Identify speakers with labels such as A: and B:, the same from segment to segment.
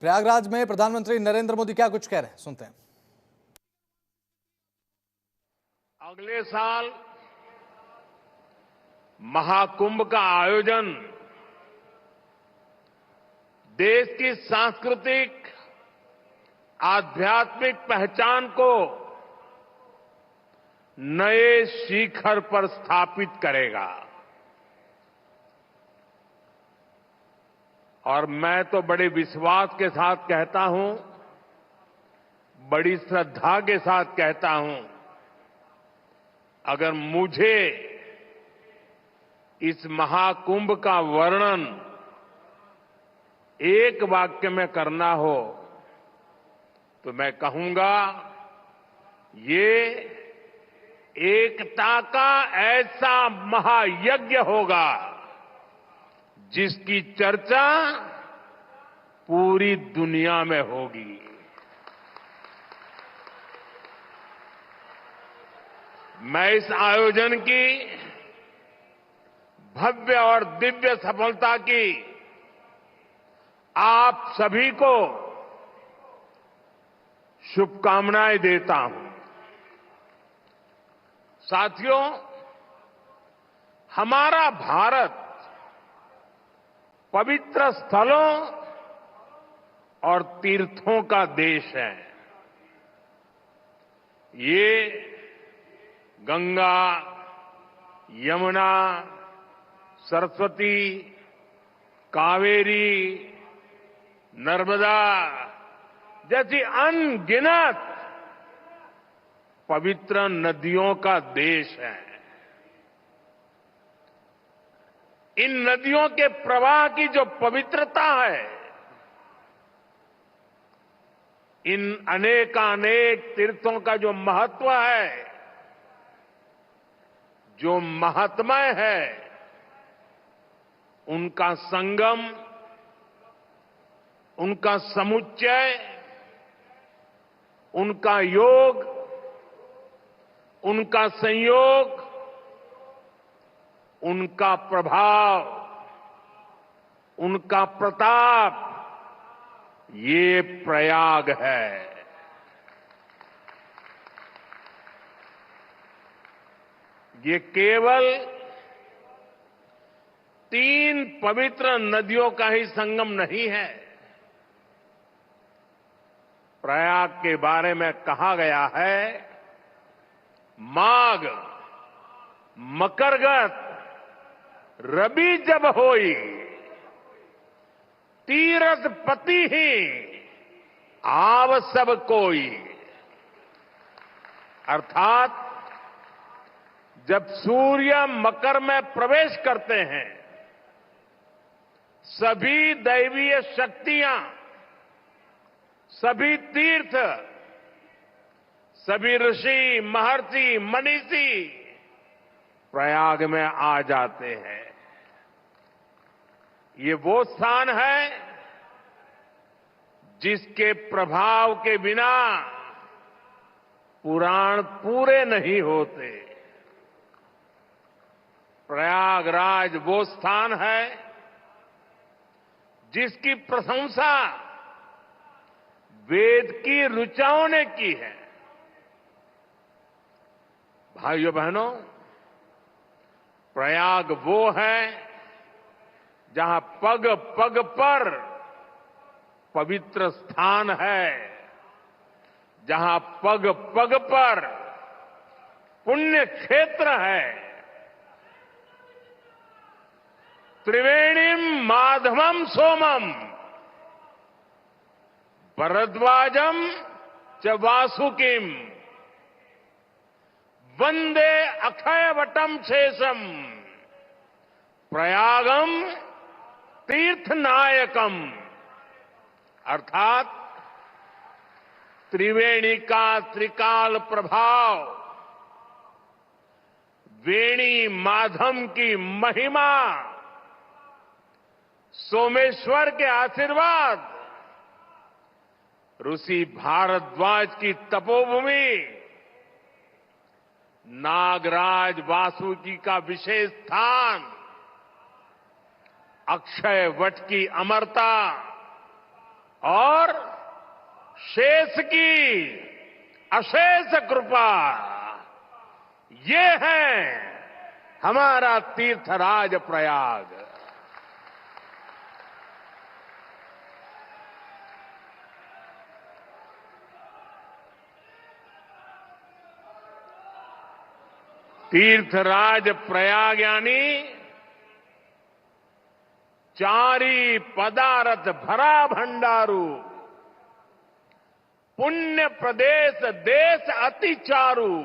A: प्रयागराज में प्रधानमंत्री नरेंद्र मोदी क्या कुछ कह रहे हैं, सुनते हैं।
B: अगले साल महाकुंभ का आयोजन देश की सांस्कृतिक आध्यात्मिक पहचान को नए शिखर पर स्थापित करेगा। और मैं तो बड़े विश्वास के साथ कहता हूं, बड़ी श्रद्धा के साथ कहता हूं, अगर मुझे इस महाकुंभ का वर्णन एक वाक्य में करना हो तो मैं कहूंगा, ये एकता का ऐसा महायज्ञ होगा जिसकी चर्चा पूरी दुनिया में होगी। मैं इस आयोजन की भव्य और दिव्य सफलता की आप सभी को शुभकामनाएं देता हूं। साथियों, हमारा भारत पवित्र स्थलों और तीर्थों का देश है। ये गंगा, यमुना, सरस्वती, कावेरी, नर्मदा जैसी अनगिनत पवित्र नदियों का देश है। इन नदियों के प्रवाह की जो पवित्रता है, इन अनेकानेक तीर्थों का जो महत्व है, जो महात्म्य है, उनका संगम, उनका समुच्चय, उनका योग, उनका संयोग, उनका प्रभाव, उनका प्रताप, ये प्रयाग है। ये केवल 3 पवित्र नदियों का ही संगम नहीं है। प्रयाग के बारे में कहा गया है, माघ मकरगत रवि जब होई, तीरथ पति ही आव सब कोई। अर्थात जब सूर्य मकर में प्रवेश करते हैं, सभी दैवीय शक्तियां, सभी तीर्थ, सभी ऋषि, महर्षि, मनीषी प्रयाग में आ जाते हैं। ये वो स्थान है जिसके प्रभाव के बिना पुराण पूरे नहीं होते। प्रयागराज वो स्थान है जिसकी प्रशंसा वेद की ऋचाओं ने की है। भाइयों बहनों, प्रयाग वो है जहां पग पग पर पवित्र स्थान है, जहां पग पग पर पुण्य क्षेत्र है। त्रिवेणीम माधवम सोमम भरद्वाजम च वासुकिम वंदे अक्षयवटम शेषम प्रयागम तीर्थनायकम। अर्थात त्रिवेणी का त्रिकाल प्रभाव, वेणी माधव की महिमा, सोमेश्वर के आशीर्वाद, ऋषि भारद्वाज की तपोभूमि, नागराज वासुकी का विशेष स्थान, अक्षय वट की अमरता, और शेष की अशेष कृपा, ये है हमारा तीर्थराज प्रयाग। तीर्थराज प्रयाग यानी चारी पदारथ भरा भंडारू, पुण्य प्रदेश देश अति चारू।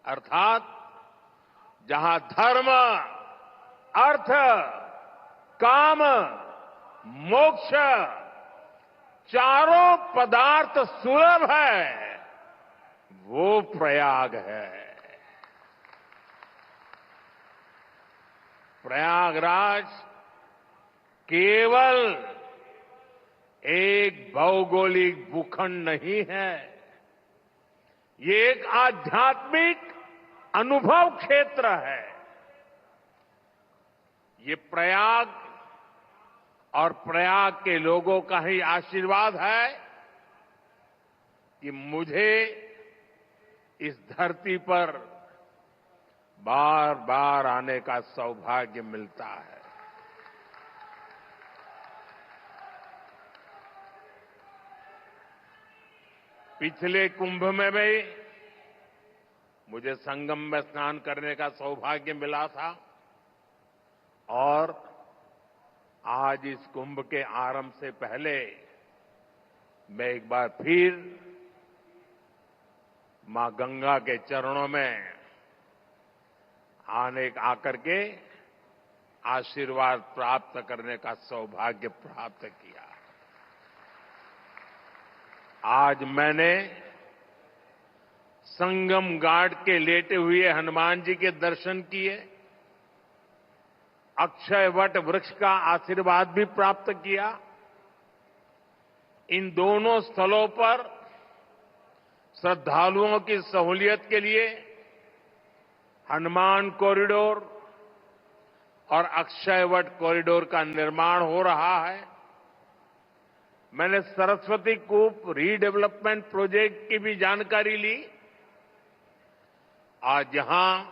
B: अर्थात जहां धर्म, अर्थ, काम, मोक्ष चारों पदार्थ सुलभ है, वो प्रयाग है। प्रयागराज केवल एक भौगोलिक भूखंड नहीं है, ये एक आध्यात्मिक अनुभव क्षेत्र है। ये प्रयाग और प्रयाग के लोगों का ही आशीर्वाद है कि मुझे इस धरती पर बार बार आने का सौभाग्य मिलता है। पिछले कुंभ में भी मुझे संगम में स्नान करने का सौभाग्य मिला था और आज इस कुंभ के आरंभ से पहले मैं एक बार फिर मां गंगा के चरणों में आकर के आशीर्वाद प्राप्त करने का सौभाग्य प्राप्त किया। आज मैंने संगम घाट के लेटे हुए हनुमान जी के दर्शन किए, अक्षय वट वृक्ष का आशीर्वाद भी प्राप्त किया। इन दोनों स्थलों पर श्रद्धालुओं की सहूलियत के लिए हनुमान कॉरिडोर और अक्षय वट कॉरिडोर का निर्माण हो रहा है। मैंने सरस्वती कूप रीडेवलपमेंट प्रोजेक्ट की भी जानकारी ली। आज यहां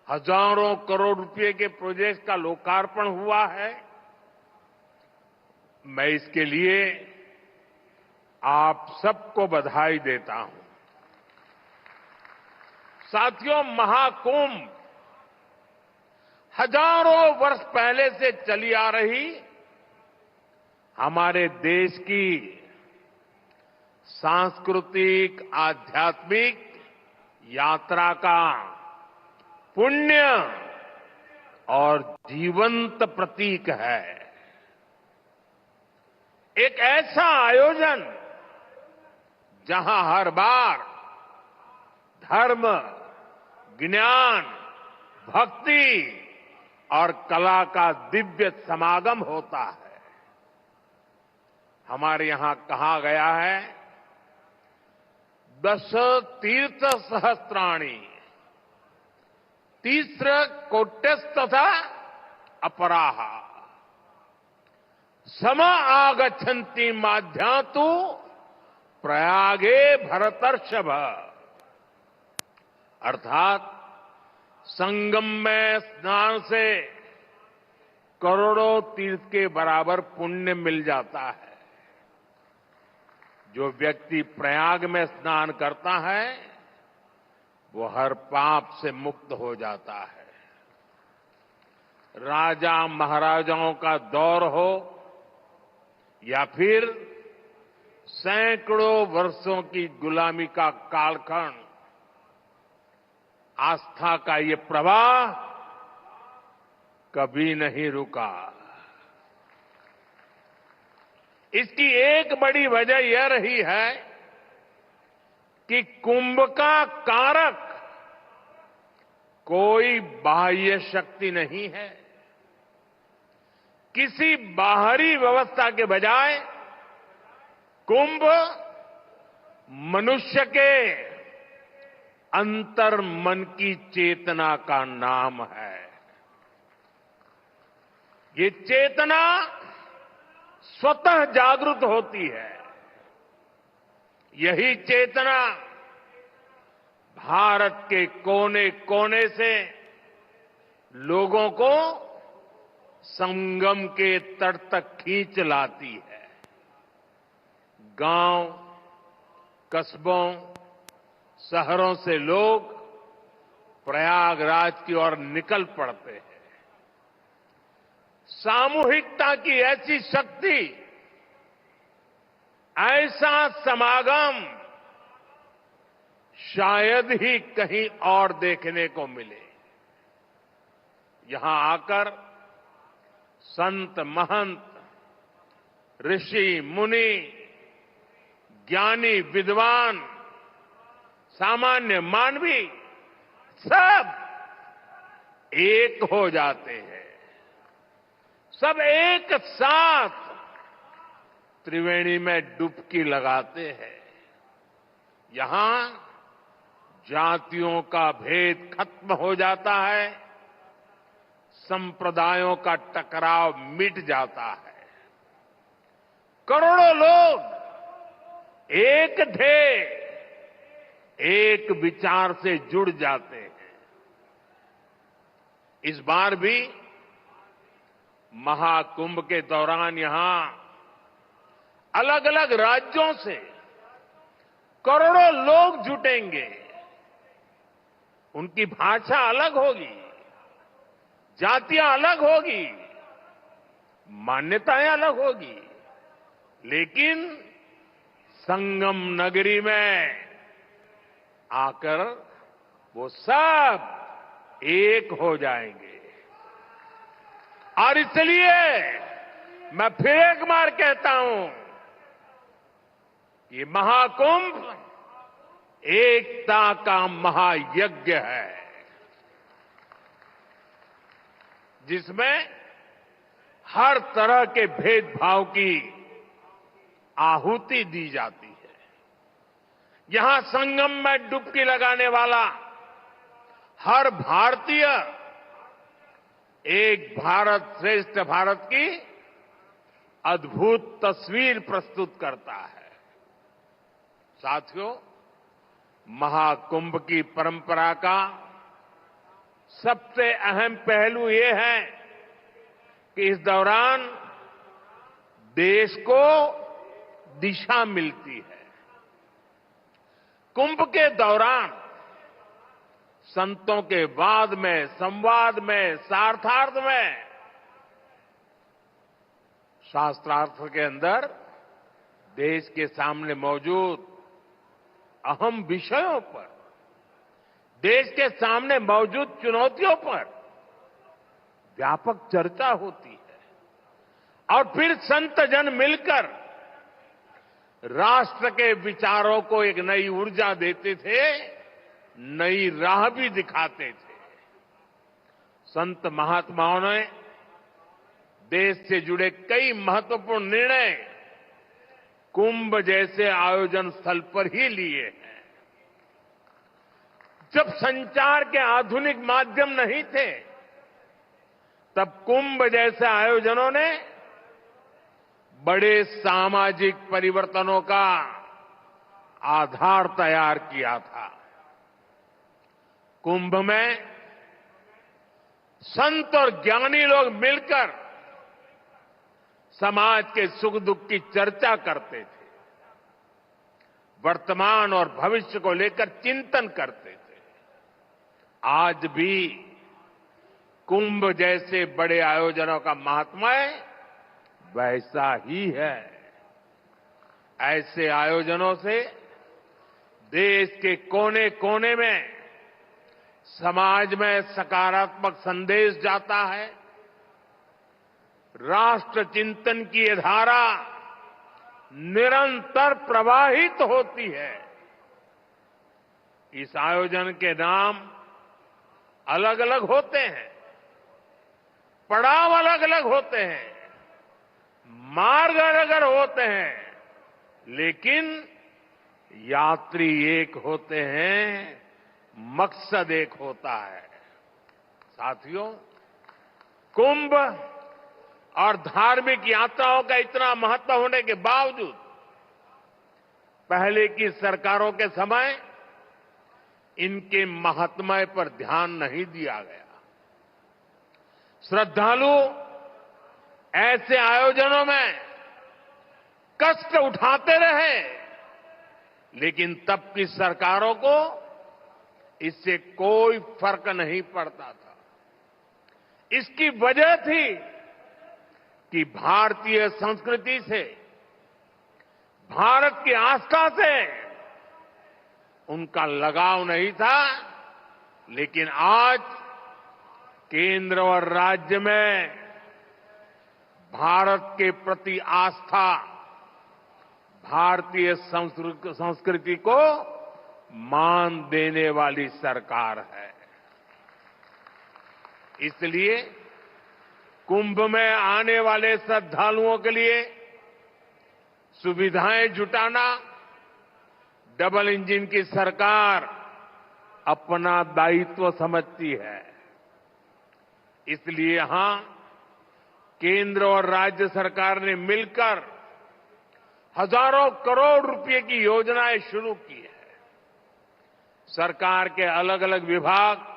B: हजारों करोड़ रुपए के प्रोजेक्ट का लोकार्पण हुआ है। मैं इसके लिए आप सबको बधाई देता हूं। साथियों, महाकुंभ हजारों वर्ष पहले से चली आ रही हमारे देश की सांस्कृतिक, आध्यात्मिक यात्रा का पुण्य और जीवंत प्रतीक है। एक ऐसा आयोजन जहां हर बार धर्म, ज्ञान, भक्ति और कला का दिव्य समागम होता है। हमारे यहां कहा गया है, दश तीर्थ सहस्त्राणि तीस्र कोट्यस्तथा अपराहा सम आगच्छन्ति माध्यातु प्रयागे भरतर्षभ। अर्थात संगम में स्नान से करोड़ों तीर्थ के बराबर पुण्य मिल जाता है। जो व्यक्ति प्रयाग में स्नान करता है वो हर पाप से मुक्त हो जाता है। राजा महाराजाओं का दौर हो या फिर सैकड़ों वर्षों की गुलामी का कालखंड, आस्था का ये प्रवाह कभी नहीं रुका। इसकी एक बड़ी वजह यह रही है कि कुंभ का कारक कोई बाह्य शक्ति नहीं है। किसी बाहरी व्यवस्था के बजाय कुंभ मनुष्य के अंतर मन की चेतना का नाम है। ये चेतना स्वतः जागृत होती है। यही चेतना भारत के कोने कोने से लोगों को संगम के तट तक खींच लाती है। गांव, कस्बों, शहरों से लोग प्रयागराज की ओर निकल पड़ते हैं। सामूहिकता की ऐसी शक्ति, ऐसा समागम शायद ही कहीं और देखने को मिले। यहां आकर संत महंत, ऋषि मुनि, ज्ञानी विद्वान, सामान्य मानवी सब एक हो जाते हैं। सब एक साथ त्रिवेणी में डुबकी लगाते हैं। यहां जातियों का भेद खत्म हो जाता है, संप्रदायों का टकराव मिट जाता है। करोड़ों लोग एक ध्येय, एक विचार से जुड़ जाते हैं। इस बार भी महाकुंभ के दौरान यहां अलग अलग राज्यों से करोड़ों लोग जुटेंगे। उनकी भाषा अलग होगी, जातियां अलग होगी, मान्यताएं अलग होगी, लेकिन संगम नगरी में आकर वो सब एक हो जाएंगे। और इसलिए मैं फिर एक बार कहता हूं कि महाकुंभ एकता का महायज्ञ है, जिसमें हर तरह के भेदभाव की आहुति दी जाती है। यहां संगम में डुबकी लगाने वाला हर भारतीय एक भारत श्रेष्ठ भारत की अद्भुत तस्वीर प्रस्तुत करता है। साथियों, महाकुंभ की परंपरा का सबसे अहम पहलू ये है कि इस दौरान देश को दिशा मिलती है। कुंभ के दौरान संतों के वाद में, संवाद में, शास्त्रार्थ में, शास्त्रार्थ के अंदर देश के सामने मौजूद अहम विषयों पर, देश के सामने मौजूद चुनौतियों पर व्यापक चर्चा होती है। और फिर संत जन मिलकर राष्ट्र के विचारों को एक नई ऊर्जा देते थे, नई राह भी दिखाते थे। संत महात्माओं ने देश से जुड़े कई महत्वपूर्ण निर्णय कुंभ जैसे आयोजन स्थल पर ही लिए हैं। जब संचार के आधुनिक माध्यम नहीं थे, तब कुंभ जैसे आयोजनों ने बड़े सामाजिक परिवर्तनों का आधार तैयार किया था। कुंभ में संत और ज्ञानी लोग मिलकर समाज के सुख दुख की चर्चा करते थे, वर्तमान और भविष्य को लेकर चिंतन करते थे। आज भी कुंभ जैसे बड़े आयोजनों का महात्म्य वैसा ही है। ऐसे आयोजनों से देश के कोने कोने में समाज में सकारात्मक संदेश जाता है। राष्ट्र चिंतन की ये धारा निरंतर प्रवाहित होती है। इस आयोजन के नाम अलग अलग होते हैं, पड़ाव अलग अलग होते हैं, मार्ग अलग अलग होते हैं, लेकिन यात्री एक होते हैं, मकसद एक होता है। साथियों, कुंभ और धार्मिक यात्राओं का इतना महत्व होने के बावजूद पहले की सरकारों के समय इनके महात्म्य पर ध्यान नहीं दिया गया। श्रद्धालु ऐसे आयोजनों में कष्ट उठाते रहे, लेकिन तब की सरकारों को इससे कोई फर्क नहीं पड़ता था। इसकी वजह थी कि भारतीय संस्कृति से, भारत की आस्था से उनका लगाव नहीं था। लेकिन आज केंद्र और राज्य में भारत के प्रति आस्था, भारतीय संस्कृति को मान देने वाली सरकार है। इसलिए कुंभ में आने वाले श्रद्धालुओं के लिए सुविधाएं जुटाना डबल इंजन की सरकार अपना दायित्व समझती है। इसलिए यहां केंद्र और राज्य सरकार ने मिलकर हजारों करोड़ रुपए की योजनाएं शुरू की है। सरकार के अलग अलग विभाग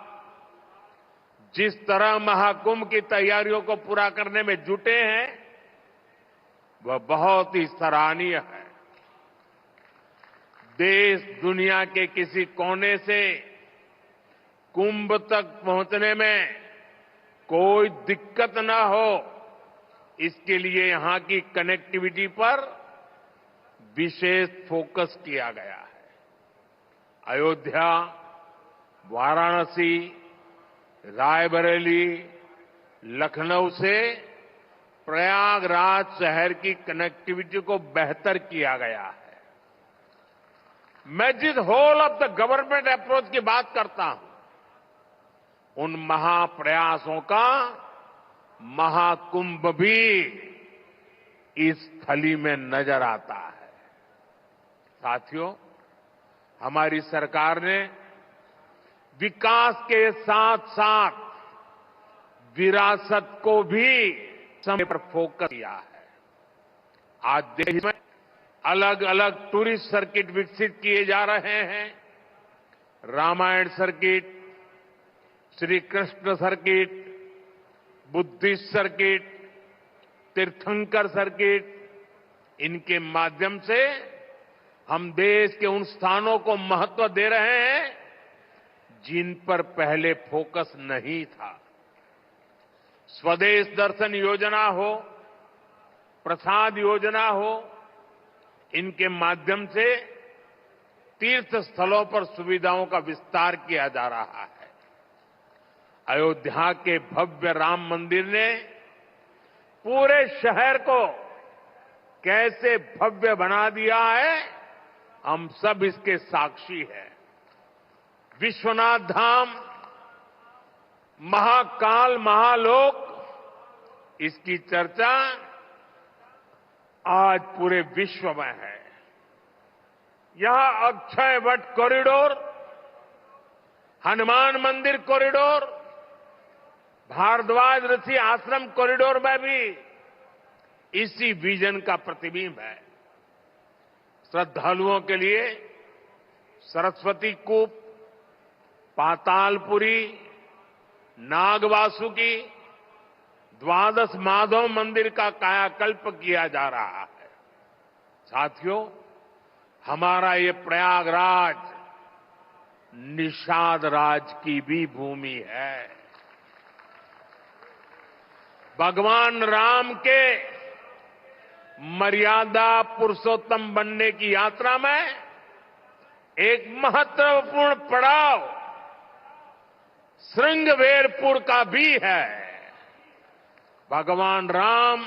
B: जिस तरह महाकुंभ की तैयारियों को पूरा करने में जुटे हैं, वह बहुत ही सराहनीय है। देश दुनिया के किसी कोने से कुंभ तक पहुंचने में कोई दिक्कत न हो, इसके लिए यहां की कनेक्टिविटी पर विशेष फोकस किया गया है। अयोध्या, वाराणसी, रायबरेली, लखनऊ से प्रयागराज शहर की कनेक्टिविटी को बेहतर किया गया है। मैं जिस whole of the government approach की बात करता हूं, उन महाप्रयासों का महाकुंभ भी इस थली में नजर आता है। साथियों, हमारी सरकार ने विकास के साथ साथ विरासत को भी समय पर फोकस किया है। आज देश में अलग अलग टूरिस्ट सर्किट विकसित किए जा रहे हैं। Ramayana circuit, Shri Krishna circuit, Buddhist circuit, Tirthankar circuit, इनके माध्यम से हम देश के उन स्थानों को महत्व दे रहे हैं जिन पर पहले फोकस नहीं था। स्वदेश दर्शन योजना हो, प्रसाद योजना हो, इनके माध्यम से तीर्थ स्थलों पर सुविधाओं का विस्तार किया जा रहा है। अयोध्या के भव्य राम मंदिर ने पूरे शहर को कैसे भव्य बना दिया है, हम सब इसके साक्षी हैं। विश्वनाथ धाम, महाकाल, महालोक, इसकी चर्चा आज पूरे विश्व में है। यहां अक्षय वट कॉरिडोर, हनुमान मंदिर कॉरिडोर, भारद्वाज ऋषि आश्रम कॉरिडोर में भी इसी विजन का प्रतिबिंब है। श्रद्धालुओं के लिए सरस्वती कूप, पातालपुरी, नागवासुकी, द्वादश माधव मंदिर का कायाकल्प किया जा रहा है। साथियों, हमारा ये प्रयागराज निषाद राज की भी भूमि है। भगवान राम के मर्यादा पुरुषोत्तम बनने की यात्रा में एक महत्वपूर्ण पड़ाव श्रृंगवेरपुर का भी है। भगवान राम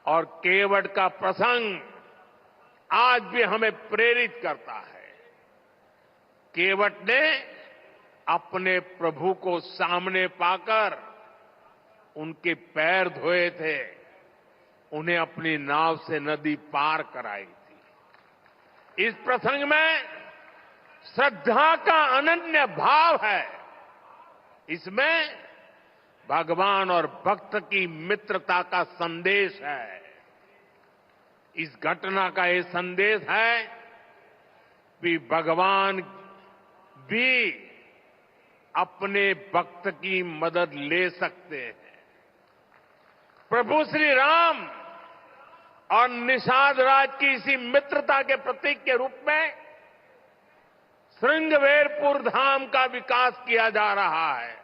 B: और केवट का प्रसंग आज भी हमें प्रेरित करता है। केवट ने अपने प्रभु को सामने पाकर उनके पैर धोए थे, उन्हें अपनी नाव से नदी पार कराई थी। इस प्रसंग में श्रद्धा का अनन्य भाव है। इसमें भगवान और भक्त की मित्रता का संदेश है। इस घटना का ये संदेश है कि भगवान भी अपने भक्त की मदद ले सकते हैं। प्रभु श्री राम और निषाद राज की इसी मित्रता के प्रतीक के रूप में श्रृंगवेरपुर धाम का विकास किया जा रहा है।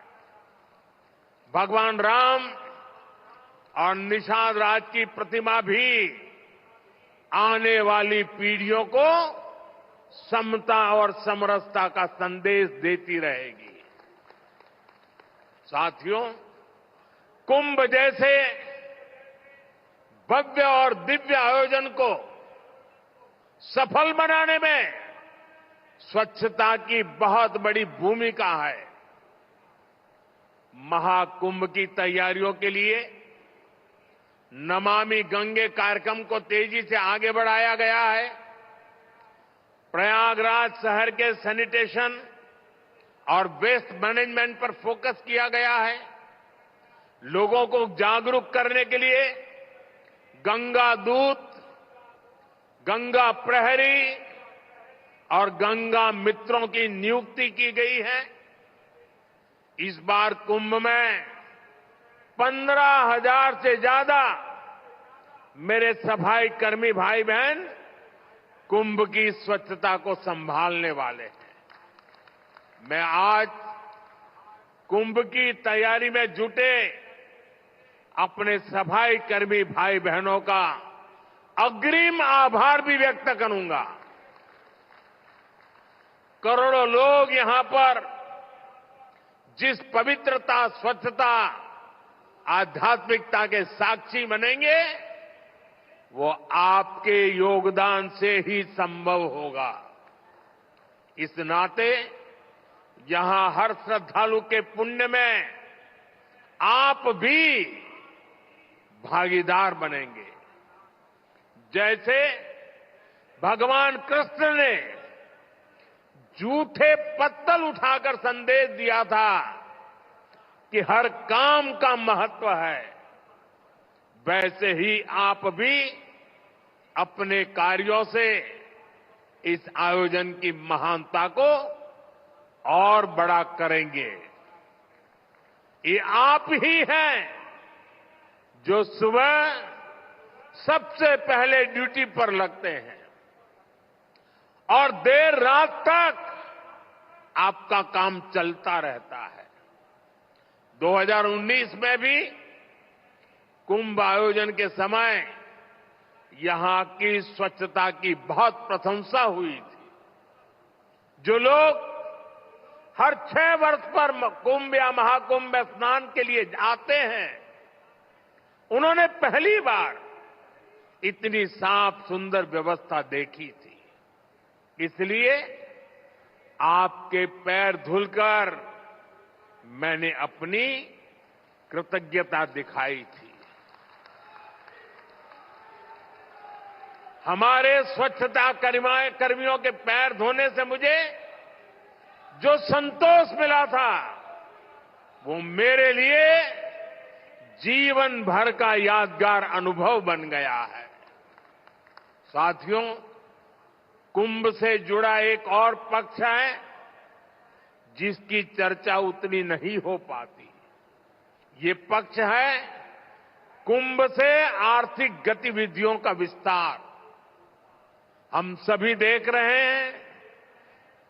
B: भगवान राम और निषाद राज की प्रतिमा भी आने वाली पीढ़ियों को समता और समरसता का संदेश देती रहेगी। साथियों, कुंभ जैसे भव्य और दिव्य आयोजन को सफल बनाने में स्वच्छता की बहुत बड़ी भूमिका है। महाकुंभ की तैयारियों के लिए नमामि गंगे कार्यक्रम को तेजी से आगे बढ़ाया गया है। प्रयागराज शहर के सैनिटेशन और वेस्ट मैनेजमेंट पर फोकस किया गया है। लोगों को जागरूक करने के लिए गंगा दूत, गंगा प्रहरी और गंगा मित्रों की नियुक्ति की गई है। इस बार कुंभ में 15,000 से ज्यादा मेरे सफाई कर्मी भाई बहन कुंभ की स्वच्छता को संभालने वाले हैं। मैं आज कुंभ की तैयारी में जुटे अपने सफाई कर्मी भाई बहनों का अग्रिम आभार भी व्यक्त करूंगा। करोड़ों लोग यहां पर जिस पवित्रता, स्वच्छता, आध्यात्मिकता के साक्षी बनेंगे, वो आपके योगदान से ही संभव होगा। इस नाते यहां हर श्रद्धालु के पुण्य में आप भी भागीदार बनेंगे। जैसे भगवान कृष्ण ने झूठे पत्तल उठाकर संदेश दिया था कि हर काम का महत्व है, वैसे ही आप भी अपने कार्यों से इस आयोजन की महानता को और बड़ा करेंगे। ये आप ही हैं जो सुबह सबसे पहले ड्यूटी पर लगते हैं और देर रात तक आपका काम चलता रहता है। 2019 में भी कुंभ आयोजन के समय यहां की स्वच्छता की बहुत प्रशंसा हुई थी। जो लोग हर 6 वर्ष पर कुंभ या महाकुंभ में स्नान के लिए आते हैं, उन्होंने पहली बार इतनी साफ सुंदर व्यवस्था देखी थी। इसलिए आपके पैर धुलकर मैंने अपनी कृतज्ञता दिखाई थी। हमारे स्वच्छता कर्मियों के पैर धोने से मुझे जो संतोष मिला था, वो मेरे लिए जीवन भर का यादगार अनुभव बन गया है। साथियों, कुंभ से जुड़ा एक और पक्ष है जिसकी चर्चा उतनी नहीं हो पाती। ये पक्ष है कुंभ से आर्थिक गतिविधियों का विस्तार। हम सभी देख रहे हैं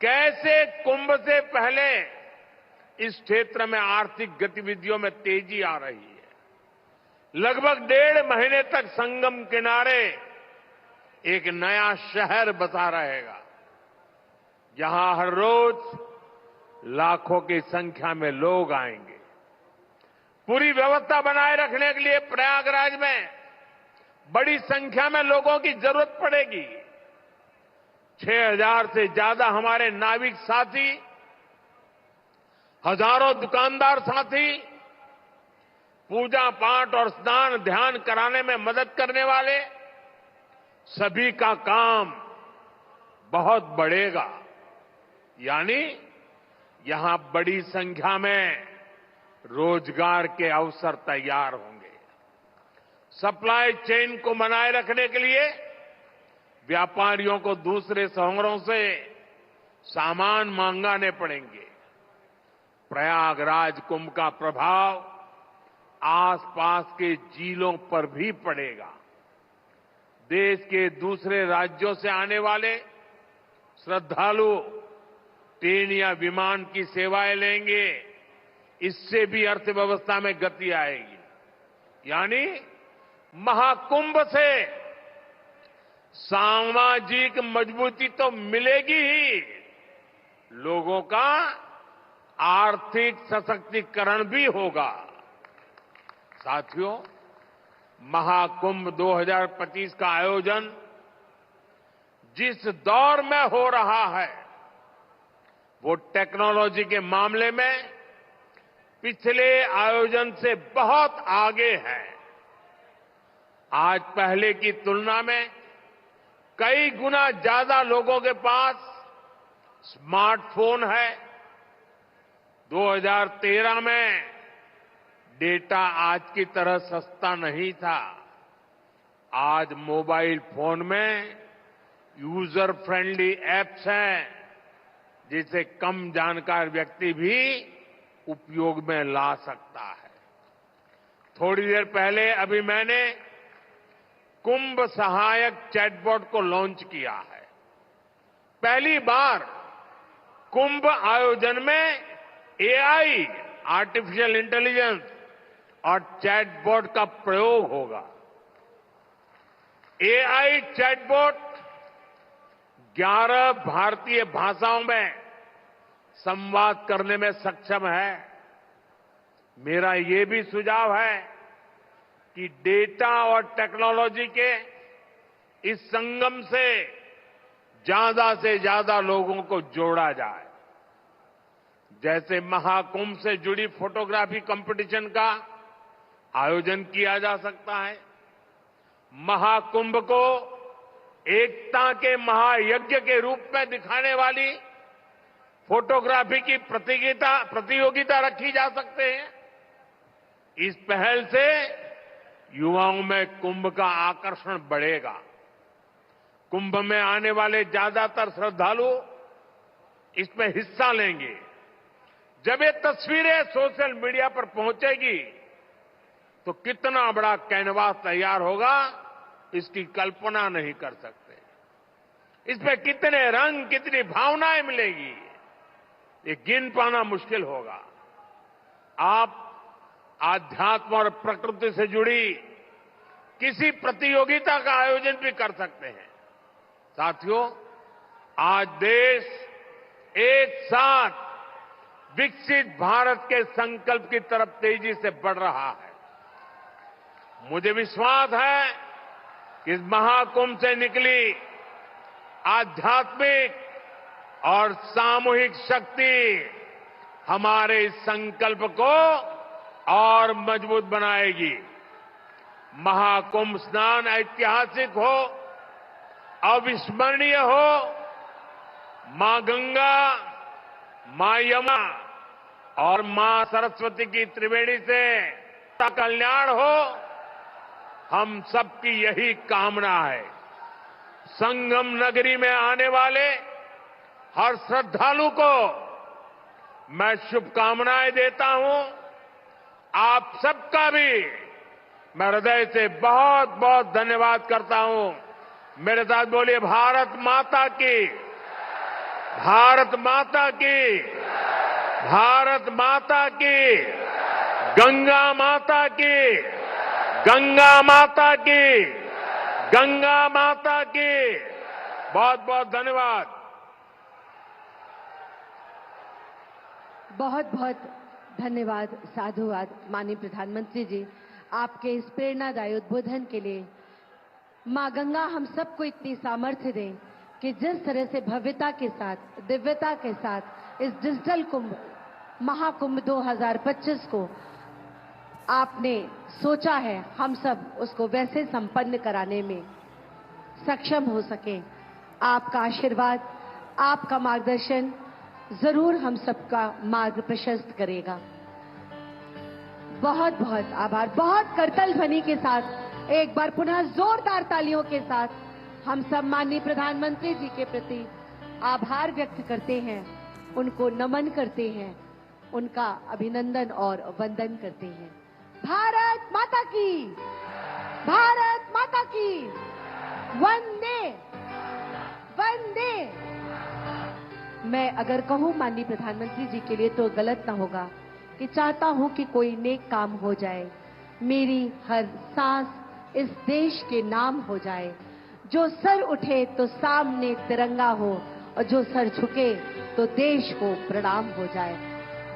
B: कैसे कुंभ से पहले इस क्षेत्र में आर्थिक गतिविधियों में तेजी आ रही है। लगभग 1.5 महीने तक संगम किनारे एक नया शहर बसा रहेगा, जहां हर रोज लाखों की संख्या में लोग आएंगे। पूरी व्यवस्था बनाए रखने के लिए प्रयागराज में बड़ी संख्या में लोगों की जरूरत पड़ेगी। 6,000 से ज्यादा हमारे नाविक साथी, हजारों दुकानदार साथी, पूजा पाठ और स्नान ध्यान कराने में मदद करने वाले, सभी का काम बहुत बढ़ेगा। यानी यहां बड़ी संख्या में रोजगार के अवसर तैयार होंगे। सप्लाई चेन को बनाए रखने के लिए व्यापारियों को दूसरे शहरों से सामान मंगाने पड़ेंगे। प्रयागराज कुंभ का प्रभाव आसपास के जिलों पर भी पड़ेगा। देश के दूसरे राज्यों से आने वाले श्रद्धालु ट्रेन या विमान की सेवाएं लेंगे। इससे भी अर्थव्यवस्था में गति आएगी। यानी महाकुंभ से सामाजिक मजबूती तो मिलेगी ही, लोगों का आर्थिक सशक्तिकरण भी होगा। साथियों, महाकुंभ 2025 का आयोजन जिस दौर में हो रहा है, वो टेक्नोलॉजी के मामले में पिछले आयोजन से बहुत आगे है। आज पहले की तुलना में कई गुना ज्यादा लोगों के पास स्मार्टफोन है। 2013 में डेटा आज की तरह सस्ता नहीं था। आज मोबाइल फोन में यूजर फ्रेंडली ऐप्स हैं, जिसे कम जानकार व्यक्ति भी उपयोग में ला सकता है। थोड़ी देर पहले अभी मैंने कुंभ सहायक चैटबॉट को लॉन्च किया है। पहली बार कुंभ आयोजन में एआई, आर्टिफिशियल इंटेलिजेंस और चैटबॉट का प्रयोग होगा। एआई चैटबॉट 11 भारतीय भाषाओं में संवाद करने में सक्षम है। मेरा ये भी सुझाव है कि डेटा और टेक्नोलॉजी के इस संगम से ज्यादा लोगों को जोड़ा जाए। जैसे महाकुंभ से जुड़ी फोटोग्राफी कंपटीशन का आयोजन किया जा सकता है। महाकुंभ को एकता के महायज्ञ के रूप में दिखाने वाली फोटोग्राफी की प्रतियोगिता रखी जा सकते हैं। इस पहल से युवाओं में कुंभ का आकर्षण बढ़ेगा। कुंभ में आने वाले ज्यादातर श्रद्धालु इसमें हिस्सा लेंगे। जब ये तस्वीरें सोशल मीडिया पर पहुंचेगी तो कितना बड़ा कैनवास तैयार होगा, इसकी कल्पना नहीं कर सकते। इसमें कितने रंग, कितनी भावनाएं मिलेगी, ये गिन पाना मुश्किल होगा। आप आध्यात्म और प्रकृति से जुड़ी किसी प्रतियोगिता का आयोजन भी कर सकते हैं। साथियों, आज देश एक साथ विकसित भारत के संकल्प की तरफ तेजी से बढ़ रहा है। मुझे विश्वास है कि इस महाकुंभ से निकली आध्यात्मिक और सामूहिक शक्ति हमारे इस संकल्प को और मजबूत बनाएगी। महाकुंभ स्नान ऐतिहासिक हो, अविस्मरणीय हो, मां गंगा, मां यमुना और मां सरस्वती की त्रिवेणी से कल्याण हो, हम सबकी यही कामना है। संगम नगरी में आने वाले हर श्रद्धालु को मैं शुभकामनाएं देता हूं। आप सबका भी मैं हृदय से बहुत बहुत धन्यवाद करता हूं। मेरे साथ बोलिए, भारत माता की, भारत माता की, भारत माता की, गंगा माता की, गंगा माता की, गंगा माता की। बहुत बहुत धन्यवाद।
C: बहुत बहुत धन्यवाद, साधुवाद माननीय प्रधानमंत्री जी, आपके इस प्रेरणादायी उद्बोधन के लिए। मां गंगा हम सबको इतनी सामर्थ्य दें कि जिस तरह से भव्यता के साथ, दिव्यता के साथ इस डिजिटल कुंभ, महाकुंभ 2025 को आपने सोचा है, हम सब उसको वैसे संपन्न कराने में सक्षम हो सके। आपका आशीर्वाद, आपका मार्गदर्शन जरूर हम सबका मार्ग प्रशस्त करेगा। बहुत बहुत आभार। बहुत करतल ध्वनि के साथ एक बार पुनः जोरदार तालियों के साथ हम सब माननीय प्रधानमंत्री जी के प्रति आभार व्यक्त करते हैं, उनको नमन करते हैं, उनका अभिनंदन और वंदन करते हैं। भारत माता की, भारत माता की, वंदे वंदे। मैं अगर कहूं माननीय प्रधानमंत्री जी के लिए तो गलत ना होगा कि चाहता हूं कि कोई नेक काम हो जाए, मेरी हर सांस इस देश के नाम हो जाए। जो सर उठे तो सामने तिरंगा हो और जो सर झुके तो देश को प्रणाम हो जाए।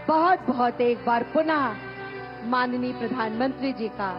C: बहुत बहुत एक बार पुनः माननीय प्रधानमंत्री जी का